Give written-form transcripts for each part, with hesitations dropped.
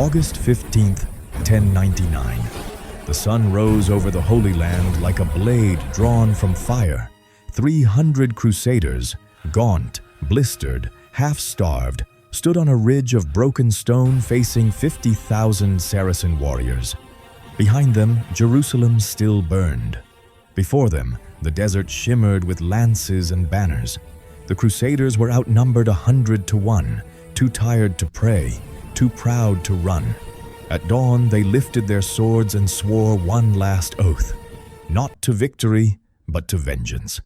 August 15th, 1099. The sun rose over the Holy Land like a blade drawn from fire. 300 Crusaders, gaunt, blistered, half-starved, stood on a ridge of broken stone facing 50,000 Saracen warriors. Behind them, Jerusalem still burned. Before them, the desert shimmered with lances and banners. The Crusaders were outnumbered 100 to 1, too tired to pray, too proud to run. At dawn, they lifted their swords and swore one last oath, not to victory, but to vengeance.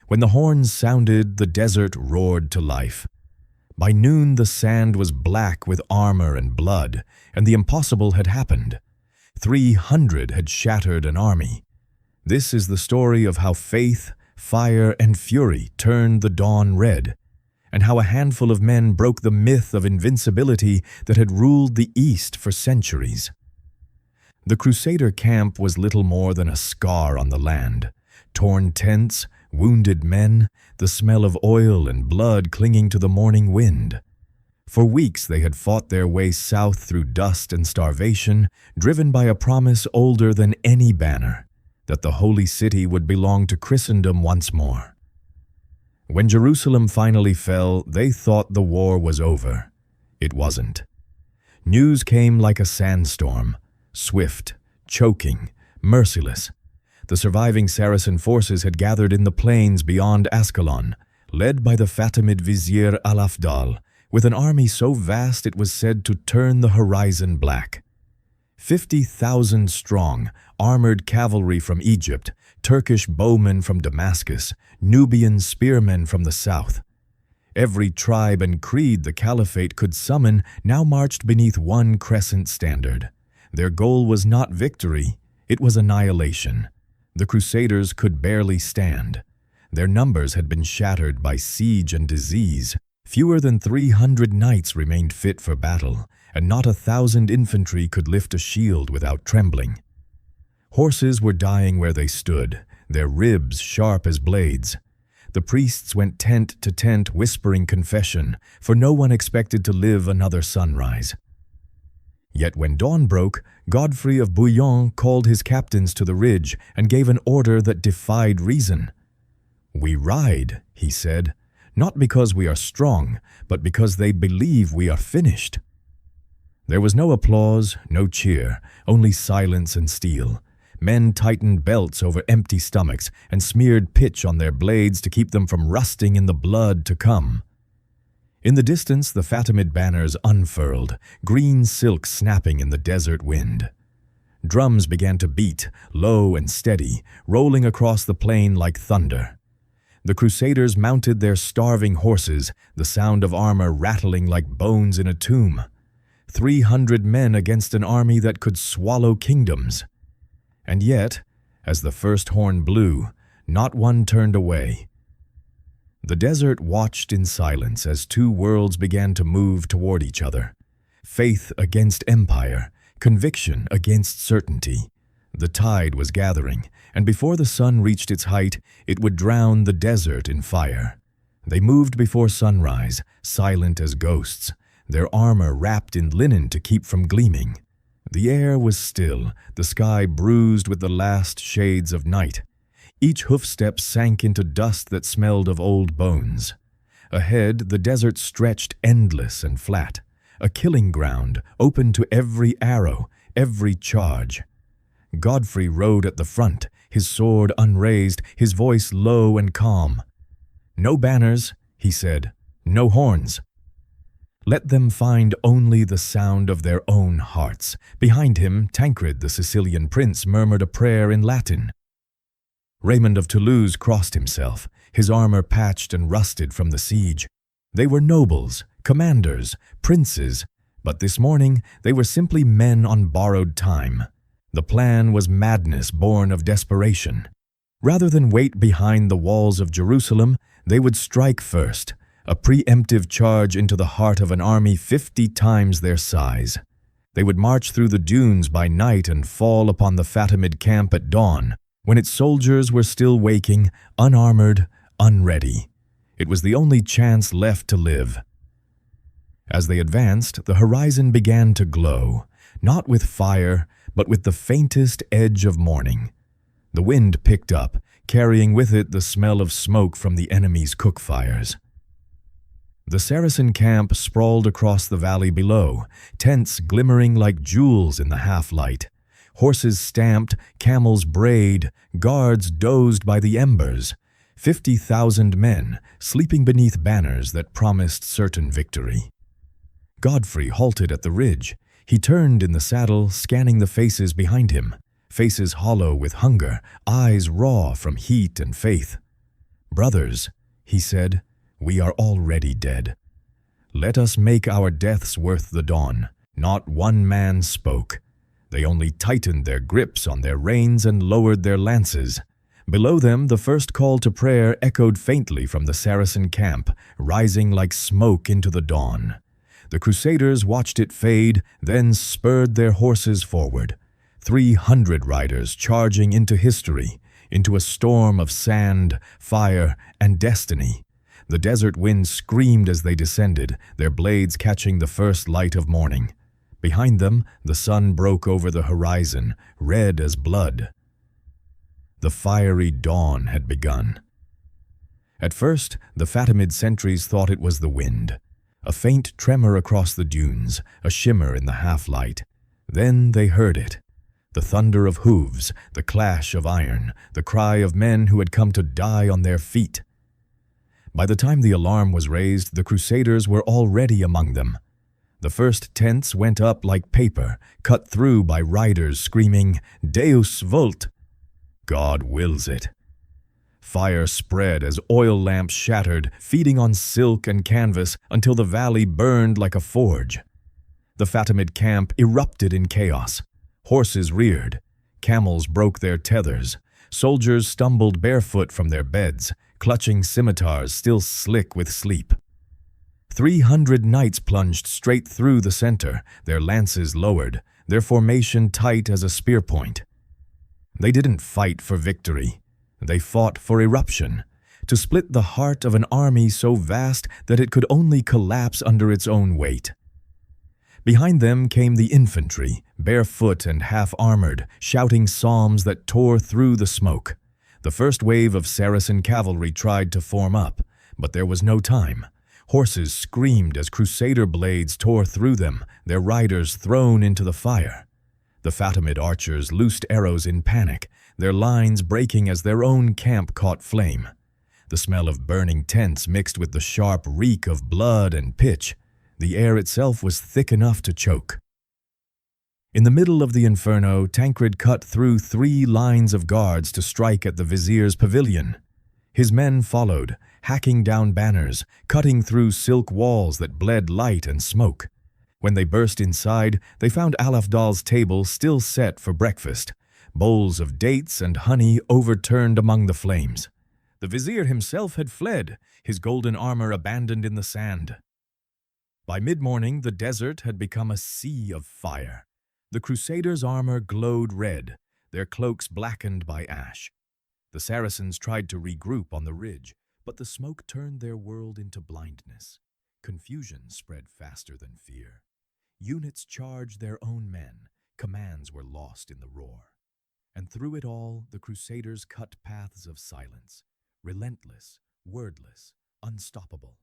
When the horns sounded, the desert roared to life. By noon, the sand was black with armor and blood, and the impossible had happened. 300 had shattered an army. This is the story of how faith, fire, and fury turned the dawn red, and how a handful of men broke the myth of invincibility that had ruled the East for centuries. The Crusader camp was little more than a scar on the land. Torn tents, wounded men, the smell of oil and blood clinging to the morning wind. For weeks they had fought their way south through dust and starvation, driven by a promise older than any banner, that the holy city would belong to Christendom once more. When Jerusalem finally fell, they thought the war was over. It wasn't. News came like a sandstorm, swift, choking, merciless. The surviving Saracen forces had gathered in the plains beyond Ascalon, led by the Fatimid vizier Al-Afdal, with an army so vast it was said to turn the horizon black. 50,000 strong, armored cavalry from Egypt, Turkish bowmen from Damascus, Nubian spearmen from the south. Every tribe and creed the caliphate could summon now marched beneath one crescent standard. Their goal was not victory, it was annihilation. The Crusaders could barely stand. Their numbers had been shattered by siege and disease. Fewer than 300 knights remained fit for battle, and not 1,000 infantry could lift a shield without trembling. Horses were dying where they stood, their ribs sharp as blades. The priests went tent to tent whispering confession, for no one expected to live another sunrise. Yet when dawn broke, Godfrey of Bouillon called his captains to the ridge and gave an order that defied reason. "We ride," he said, "not because we are strong, but because they believe we are finished." There was no applause, no cheer, only silence and steel. Men tightened belts over empty stomachs and smeared pitch on their blades to keep them from rusting in the blood to come. In the distance, the Fatimid banners unfurled, green silk snapping in the desert wind. Drums began to beat, low and steady, rolling across the plain like thunder. The Crusaders mounted their starving horses, the sound of armor rattling like bones in a tomb. 300 men against an army that could swallow kingdoms. And yet, as the first horn blew, not one turned away. The desert watched in silence as two worlds began to move toward each other. Faith against empire, conviction against certainty. The tide was gathering, and before the sun reached its height, it would drown the desert in fire. They moved before sunrise, silent as ghosts, their armor wrapped in linen to keep from gleaming. The air was still, the sky bruised with the last shades of night. Each hoofstep sank into dust that smelled of old bones. Ahead, the desert stretched endless and flat, a killing ground open to every arrow, every charge. Godfrey rode at the front, his sword unraised, his voice low and calm. "No banners," he said, "no horns. Let them find only the sound of their own hearts." Behind him, Tancred, the Sicilian prince, murmured a prayer in Latin. Raymond of Toulouse crossed himself, his armor patched and rusted from the siege. They were nobles, commanders, princes, but this morning they were simply men on borrowed time. The plan was madness born of desperation. Rather than wait behind the walls of Jerusalem, they would strike first, a preemptive charge into the heart of an army 50 times their size. They would march through the dunes by night and fall upon the Fatimid camp at dawn, when its soldiers were still waking, unarmored, unready. It was the only chance left to live. As they advanced, the horizon began to glow, not with fire, but with the faintest edge of morning. The wind picked up, carrying with it the smell of smoke from the enemy's cook fires. The Saracen camp sprawled across the valley below, tents glimmering like jewels in the half-light. Horses stamped, camels brayed, guards dozed by the embers. 50,000 men sleeping beneath banners that promised certain victory. Godfrey halted at the ridge. He turned in the saddle, scanning the faces behind him, faces hollow with hunger, eyes raw from heat and faith. "Brothers," he said, "we are already dead. Let us make our deaths worth the dawn." Not one man spoke. They only tightened their grips on their reins and lowered their lances. Below them, the first call to prayer echoed faintly from the Saracen camp, rising like smoke into the dawn. The Crusaders watched it fade, then spurred their horses forward. 300 riders charging into history, into a storm of sand, fire, and destiny. The desert wind screamed as they descended, their blades catching the first light of morning. Behind them, the sun broke over the horizon, red as blood. The fiery dawn had begun. At first, the Fatimid sentries thought it was the wind. A faint tremor across the dunes, a shimmer in the half-light. Then they heard it. The thunder of hooves, the clash of iron, the cry of men who had come to die on their feet. By the time the alarm was raised, the Crusaders were already among them. The first tents went up like paper, cut through by riders screaming, "Deus vult!" God wills it. Fire spread as oil lamps shattered, feeding on silk and canvas until the valley burned like a forge. The Fatimid camp erupted in chaos. Horses reared. Camels broke their tethers. Soldiers stumbled barefoot from their beds, clutching scimitars still slick with sleep. 300 knights plunged straight through the center, their lances lowered, their formation tight as a spear point. They didn't fight for victory. They fought for eruption, to split the heart of an army so vast that it could only collapse under its own weight. Behind them came the infantry, barefoot and half-armored, shouting psalms that tore through the smoke. The first wave of Saracen cavalry tried to form up, but there was no time. Horses screamed as Crusader blades tore through them, their riders thrown into the fire. The Fatimid archers loosed arrows in panic, their lines breaking as their own camp caught flame. The smell of burning tents mixed with the sharp reek of blood and pitch. The air itself was thick enough to choke. In the middle of the inferno, Tancred cut through 3 lines of guards to strike at the vizier's pavilion. His men followed, hacking down banners, cutting through silk walls that bled light and smoke. When they burst inside, they found Alafdal's table still set for breakfast, bowls of dates and honey overturned among the flames. The vizier himself had fled, his golden armor abandoned in the sand. By mid-morning, the desert had become a sea of fire. The Crusaders' armor glowed red, their cloaks blackened by ash. The Saracens tried to regroup on the ridge, but the smoke turned their world into blindness. Confusion spread faster than fear. Units charged their own men, commands were lost in the roar. And through it all, the Crusaders cut paths of silence, relentless, wordless, unstoppable.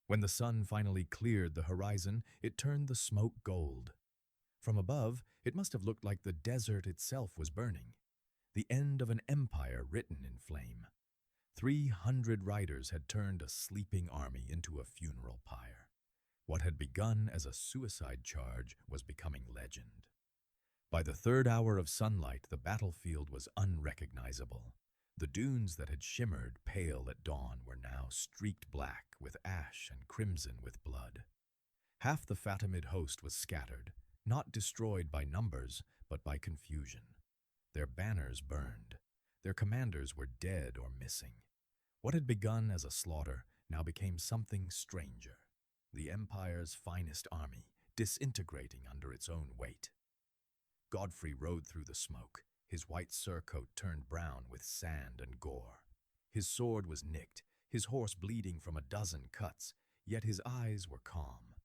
When the sun finally cleared the horizon, it turned the smoke gold. From above, it must have looked like the desert itself was burning, the end of an empire written in flame. 300 riders had turned a sleeping army into a funeral pyre. What had begun as a suicide charge was becoming legend. By the 3rd hour of sunlight, the battlefield was unrecognizable. The dunes that had shimmered pale at dawn were now streaked black with ash and crimson with blood. Half the Fatimid host was scattered, not destroyed by numbers, but by confusion. Their banners burned. Their commanders were dead or missing. What had begun as a slaughter now became something stranger. The empire's finest army, disintegrating under its own weight. Godfrey rode through the smoke, his white surcoat turned brown with sand and gore. His sword was nicked, his horse bleeding from a dozen cuts, yet his eyes were calm.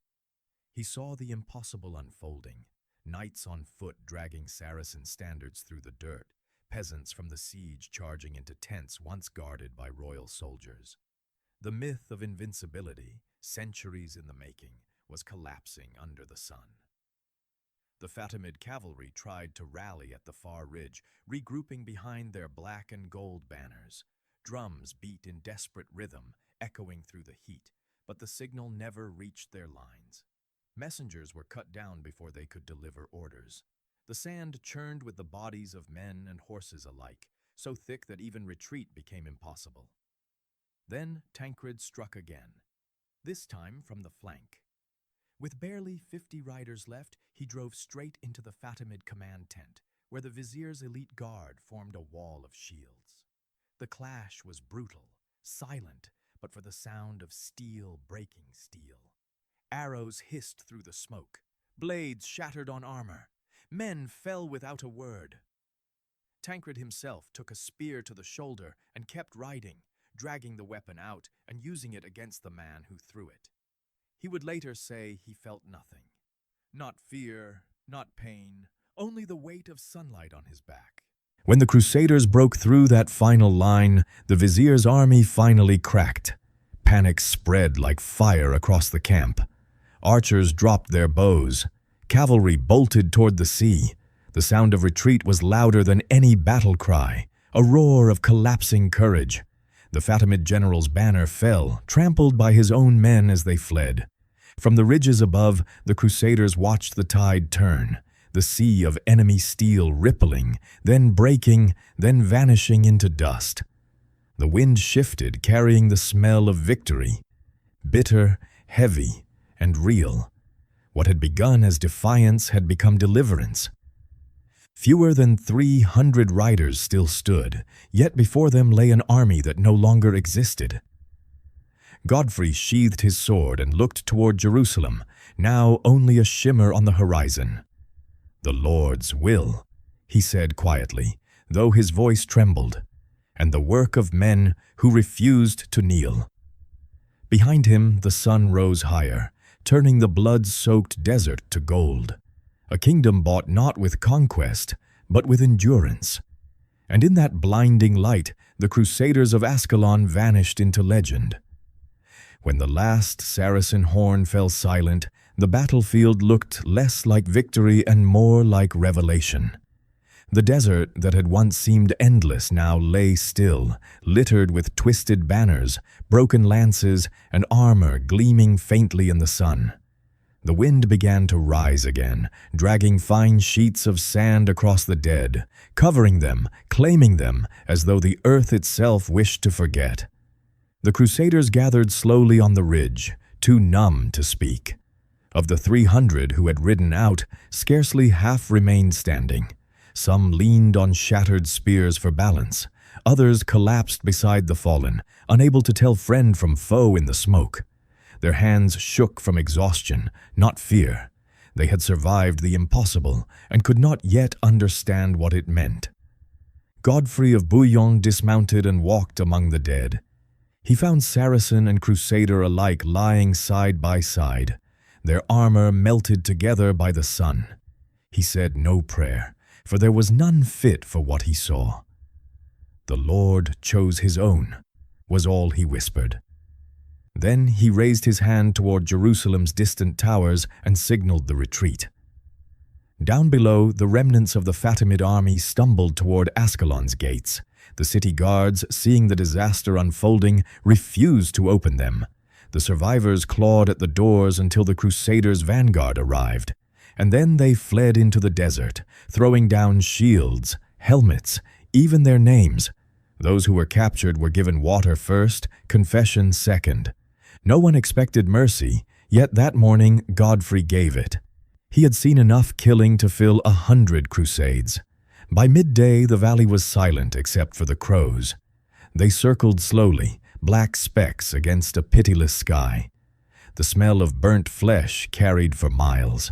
He saw the impossible unfolding, knights on foot dragging Saracen standards through the dirt, peasants from the siege charging into tents once guarded by royal soldiers. The myth of invincibility, centuries in the making, was collapsing under the sun. The Fatimid cavalry tried to rally at the far ridge, regrouping behind their black and gold banners. Drums beat in desperate rhythm, echoing through the heat, but the signal never reached their lines. Messengers were cut down before they could deliver orders. The sand churned with the bodies of men and horses alike, so thick that even retreat became impossible. Then Tancred struck again, this time from the flank. With barely 50 riders left, he drove straight into the Fatimid command tent, where the vizier's elite guard formed a wall of shields. The clash was brutal, silent, but for the sound of steel breaking steel. Arrows hissed through the smoke. Blades shattered on armor. Men fell without a word. Tancred himself took a spear to the shoulder and kept riding, dragging the weapon out and using it against the man who threw it. He would later say he felt nothing. Not fear, not pain, only the weight of sunlight on his back. When the Crusaders broke through that final line, the vizier's army finally cracked. Panic spread like fire across the camp. Archers dropped their bows. Cavalry bolted toward the sea. The sound of retreat was louder than any battle cry, a roar of collapsing courage. The Fatimid general's banner fell, trampled by his own men as they fled. From the ridges above, the Crusaders watched the tide turn, the sea of enemy steel rippling, then breaking, then vanishing into dust. The wind shifted, carrying the smell of victory, bitter, heavy, and real. What had begun as defiance had become deliverance. Fewer than 300 riders still stood, yet before them lay an army that no longer existed. Godfrey sheathed his sword and looked toward Jerusalem, now only a shimmer on the horizon. "The Lord's will," he said quietly, though his voice trembled, "and the work of men who refused to kneel." Behind him, the sun rose higher, turning the blood-soaked desert to gold. A kingdom bought not with conquest, but with endurance. And in that blinding light, the Crusaders of Ascalon vanished into legend. When the last Saracen horn fell silent, the battlefield looked less like victory and more like revelation. The desert that had once seemed endless now lay still, littered with twisted banners, broken lances, and armor gleaming faintly in the sun. The wind began to rise again, dragging fine sheets of sand across the dead, covering them, claiming them, as though the earth itself wished to forget. The Crusaders gathered slowly on the ridge, too numb to speak. Of the 300 who had ridden out, scarcely half remained standing. Some leaned on shattered spears for balance. Others collapsed beside the fallen, unable to tell friend from foe in the smoke. Their hands shook from exhaustion, not fear. They had survived the impossible and could not yet understand what it meant. Godfrey of Bouillon dismounted and walked among the dead. He found Saracen and Crusader alike lying side by side, their armor melted together by the sun. He said no prayer, for there was none fit for what he saw. "The Lord chose his own," was all he whispered. Then he raised his hand toward Jerusalem's distant towers and signaled the retreat. Down below, the remnants of the Fatimid army stumbled toward Ascalon's gates. The city guards, seeing the disaster unfolding, refused to open them. The survivors clawed at the doors until the Crusaders' vanguard arrived, and then they fled into the desert, throwing down shields, helmets, even their names. Those who were captured were given water first, confession second. No one expected mercy, yet that morning Godfrey gave it. He had seen enough killing to fill 100 crusades. By midday, the valley was silent except for the crows. They circled slowly, black specks against a pitiless sky. The smell of burnt flesh carried for miles.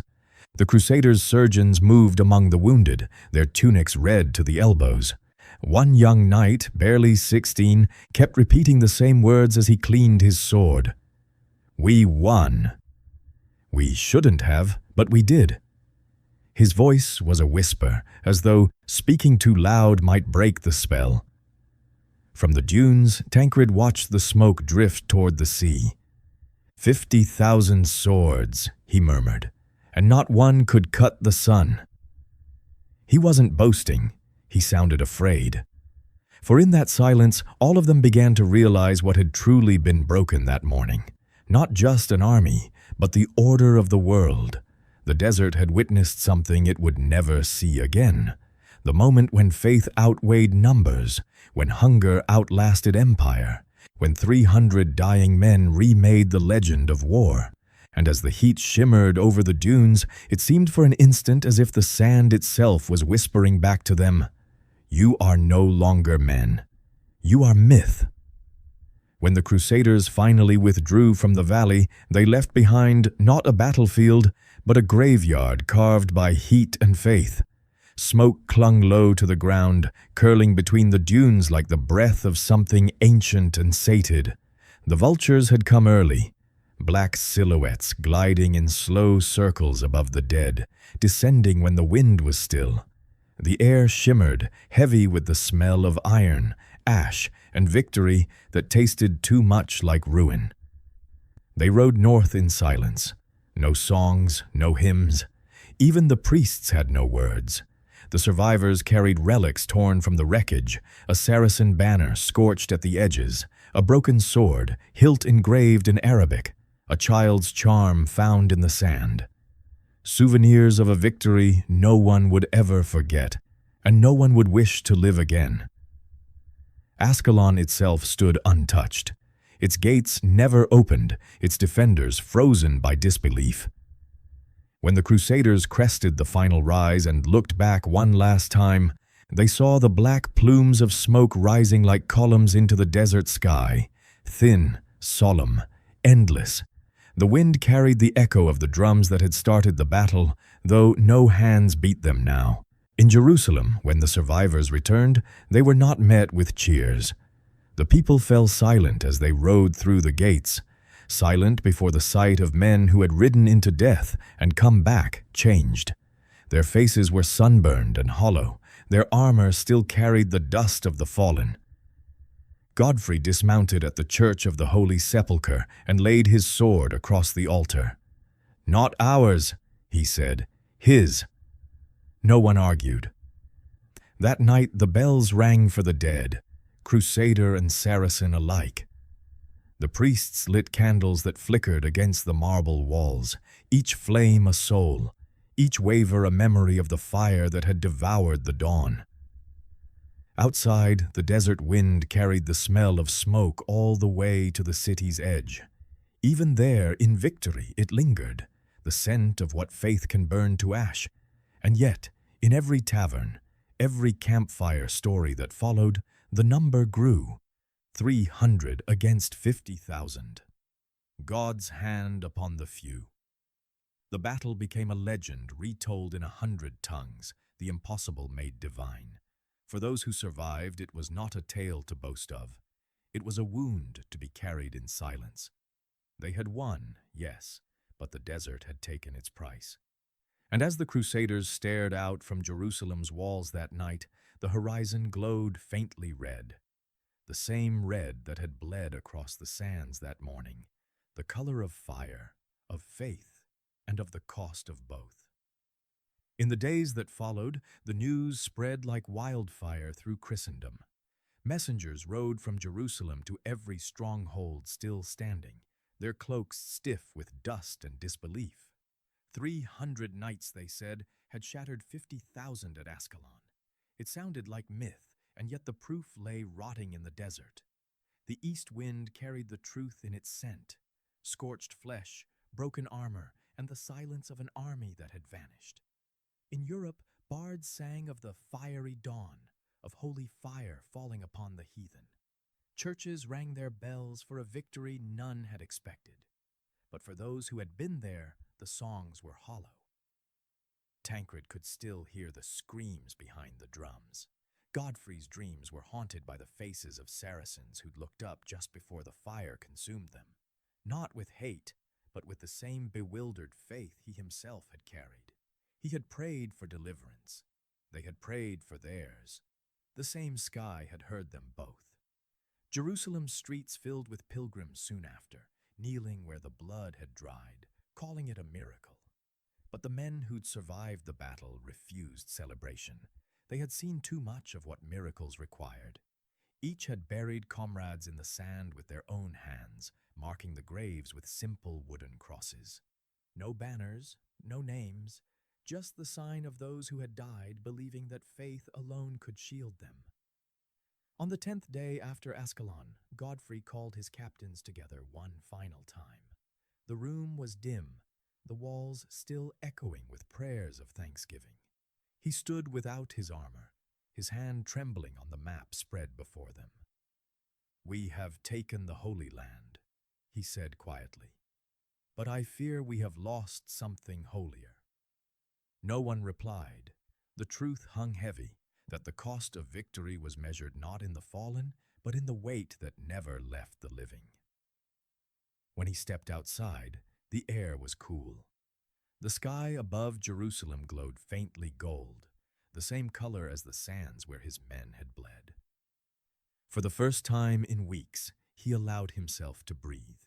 The Crusaders' surgeons moved among the wounded, their tunics red to the elbows. One young knight, barely 16, kept repeating the same words as he cleaned his sword. We won. We shouldn't have, but we did. His voice was a whisper, as though speaking too loud might break the spell. From the dunes, Tancred watched the smoke drift toward the sea. 50,000 swords, he murmured, and not one could cut the sun. He wasn't boasting. He sounded afraid. For in that silence, all of them began to realize what had truly been broken that morning. Not just an army, but the order of the world. The desert had witnessed something it would never see again. The moment when faith outweighed numbers, when hunger outlasted empire, when 300 dying men remade the legend of war. And as the heat shimmered over the dunes, it seemed for an instant as if the sand itself was whispering back to them, "You are no longer men. You are myth." When the Crusaders finally withdrew from the valley, they left behind not a battlefield, but a graveyard carved by heat and faith. Smoke clung low to the ground, curling between the dunes like the breath of something ancient and sated. The vultures had come early, black silhouettes gliding in slow circles above the dead, descending when the wind was still. The air shimmered, heavy with the smell of iron, ash, and victory that tasted too much like ruin. They rode north in silence. No songs, no hymns. Even the priests had no words. The survivors carried relics torn from the wreckage, a Saracen banner scorched at the edges, a broken sword, hilt engraved in Arabic, a child's charm found in the sand. Souvenirs of a victory no one would ever forget, and no one would wish to live again. Ascalon itself stood untouched. Its gates never opened, its defenders frozen by disbelief. When the Crusaders crested the final rise and looked back one last time, they saw the black plumes of smoke rising like columns into the desert sky, thin, solemn, endless. The wind carried the echo of the drums that had started the battle, though no hands beat them now. In Jerusalem, when the survivors returned, they were not met with cheers. The people fell silent as they rode through the gates, silent before the sight of men who had ridden into death and come back changed. Their faces were sunburned and hollow. Their armor still carried the dust of the fallen. Godfrey dismounted at the Church of the Holy Sepulchre and laid his sword across the altar. "Not ours," he said, "his." No one argued. That night the bells rang for the dead, Crusader and Saracen alike. The priests lit candles that flickered against the marble walls, each flame a soul, each waver a memory of the fire that had devoured the dawn. Outside, the desert wind carried the smell of smoke all the way to the city's edge. Even there, in victory, it lingered, the scent of what faith can burn to ash. And yet, in every tavern, every campfire story that followed, the number grew. 300 against 50,000. God's hand upon the few. The battle became a legend retold in 100 tongues, the impossible made divine. For those who survived, it was not a tale to boast of. It was a wound to be carried in silence. They had won, yes, but the desert had taken its price. And as the Crusaders stared out from Jerusalem's walls that night, the horizon glowed faintly red. The same red that had bled across the sands that morning, the color of fire, of faith, and of the cost of both. In the days that followed, the news spread like wildfire through Christendom. Messengers rode from Jerusalem to every stronghold still standing, their cloaks stiff with dust and disbelief. 300 knights, they said, had shattered 50,000 at Ascalon. It sounded like myth, and yet the proof lay rotting in the desert. The east wind carried the truth in its scent, scorched flesh, broken armor, and the silence of an army that had vanished. In Europe, bards sang of the fiery dawn, of holy fire falling upon the heathen. Churches rang their bells for a victory none had expected. But for those who had been there, the songs were hollow. Tancred could still hear the screams behind the drums. Godfrey's dreams were haunted by the faces of Saracens who'd looked up just before the fire consumed them. not with hate, but with the same bewildered faith he himself had carried. He had prayed for deliverance. They had prayed for theirs. The same sky had heard them both. Jerusalem's streets filled with pilgrims soon after, kneeling where the blood had dried, calling it a miracle. But the men who'd survived the battle refused celebration. They had seen too much of what miracles required. Each had buried comrades in the sand with their own hands, marking the graves with simple wooden crosses. No banners, no names, just the sign of those who had died, believing that faith alone could shield them. On the 10th day after Ascalon, Godfrey called his captains together one final time. The room was dim, the walls still echoing with prayers of thanksgiving. He stood without his armor, his hand trembling on the map spread before them. "We have taken the Holy Land," he said quietly, "but I fear we have lost something holier." No one replied. The truth hung heavy, that the cost of victory was measured not in the fallen, but in the weight that never left the living. When he stepped outside, the air was cool. The sky above Jerusalem glowed faintly gold, the same color as the sands where his men had bled. For the first time in weeks, he allowed himself to breathe.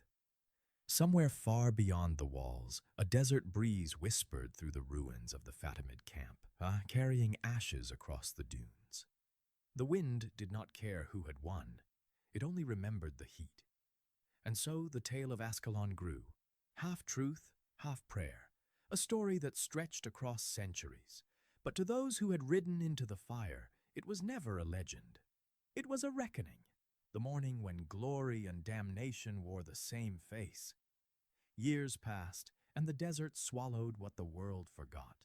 Somewhere far beyond the walls, a desert breeze whispered through the ruins of the Fatimid camp, carrying ashes across the dunes. The wind did not care who had won. It only remembered the heat. And so the tale of Ascalon grew, half truth, half prayer, a story that stretched across centuries. But to those who had ridden into the fire, it was never a legend. It was a reckoning, the morning when glory and damnation wore the same face. Years passed, and the desert swallowed what the world forgot.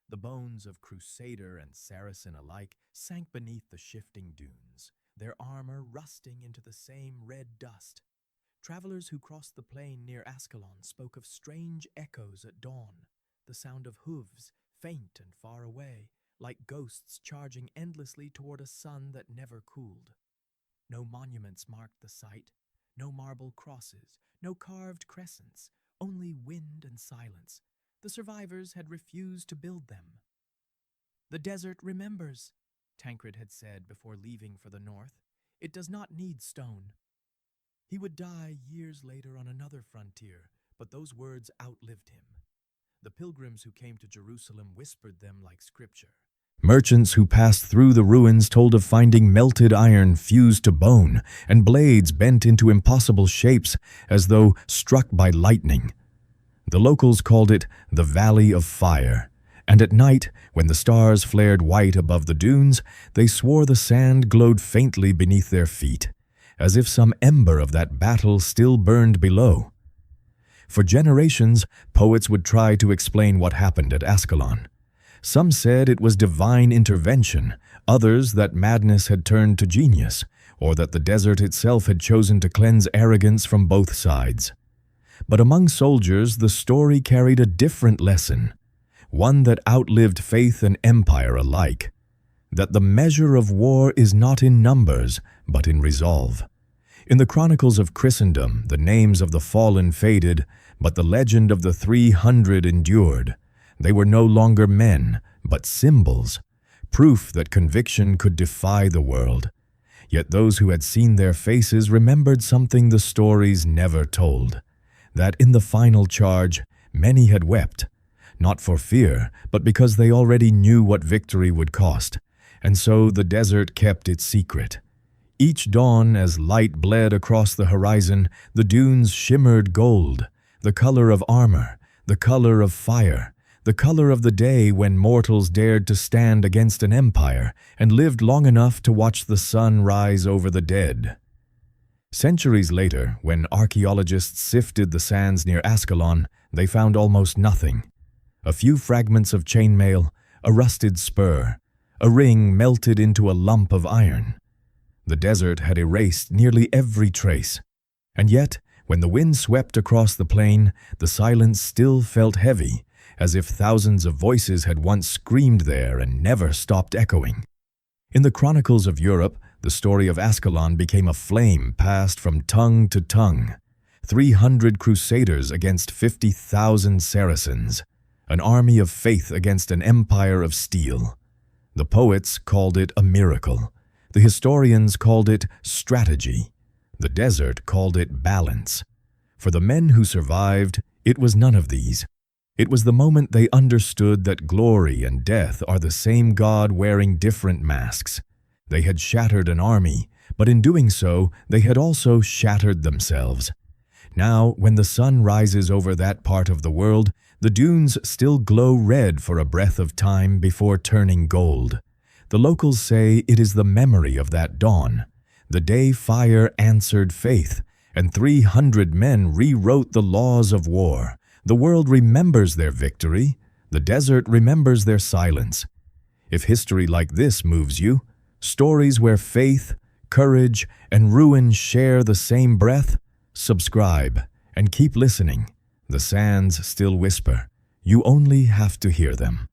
The bones of Crusader and Saracen alike sank beneath the shifting dunes, their armor rusting into the same red dust. Travelers who crossed the plain near Ascalon spoke of strange echoes at dawn, the sound of hooves, faint and far away, like ghosts charging endlessly toward a sun that never cooled. No monuments marked the site, no marble crosses, no carved crescents, only wind and silence. The survivors had refused to build them. "The desert remembers," Tancred had said before leaving for the north. "It does not need stone." He would die years later on another frontier, but those words outlived him. The pilgrims who came to Jerusalem whispered them like scripture. Merchants who passed through the ruins told of finding melted iron fused to bone and blades bent into impossible shapes as though struck by lightning. The locals called it the Valley of Fire, and at night, when the stars flared white above the dunes, they swore the sand glowed faintly beneath their feet, as if some ember of that battle still burned below. For generations, poets would try to explain what happened at Ascalon. Some said it was divine intervention, others that madness had turned to genius, or that the desert itself had chosen to cleanse arrogance from both sides. But among soldiers, the story carried a different lesson, one that outlived faith and empire alike, that the measure of war is not in numbers, but in resolve. In the chronicles of Christendom, the names of the fallen faded, but the legend of the 300 endured. They were no longer men, but symbols, proof that conviction could defy the world. Yet those who had seen their faces remembered something the stories never told, that in the final charge, many had wept, not for fear, but because they already knew what victory would cost, and so the desert kept its secret. Each dawn, as light bled across the horizon, the dunes shimmered gold, the color of armor, the color of fire, the color of the day when mortals dared to stand against an empire and lived long enough to watch the sun rise over the dead. Centuries later, when archaeologists sifted the sands near Ascalon, they found almost nothing. A few fragments of chainmail, a rusted spur, a ring melted into a lump of iron. The desert had erased nearly every trace. And yet, when the wind swept across the plain, the silence still felt heavy, as if thousands of voices had once screamed there and never stopped echoing. In the chronicles of Europe, the story of Ascalon became a flame passed from tongue to tongue. 300 Crusaders against 50,000 Saracens, an army of faith against an empire of steel. The poets called it a miracle. The historians called it strategy. The desert called it balance. For the men who survived, it was none of these. It was the moment they understood that glory and death are the same God wearing different masks. They had shattered an army, but in doing so, they had also shattered themselves. Now, when the sun rises over that part of the world, the dunes still glow red for a breath of time before turning gold. The locals say it is the memory of that dawn, the day fire answered faith, and 300 men rewrote the laws of war. The world remembers their victory. The desert remembers their silence. If history like this moves you, stories where faith, courage, and ruin share the same breath, subscribe and keep listening. The sands still whisper. You only have to hear them.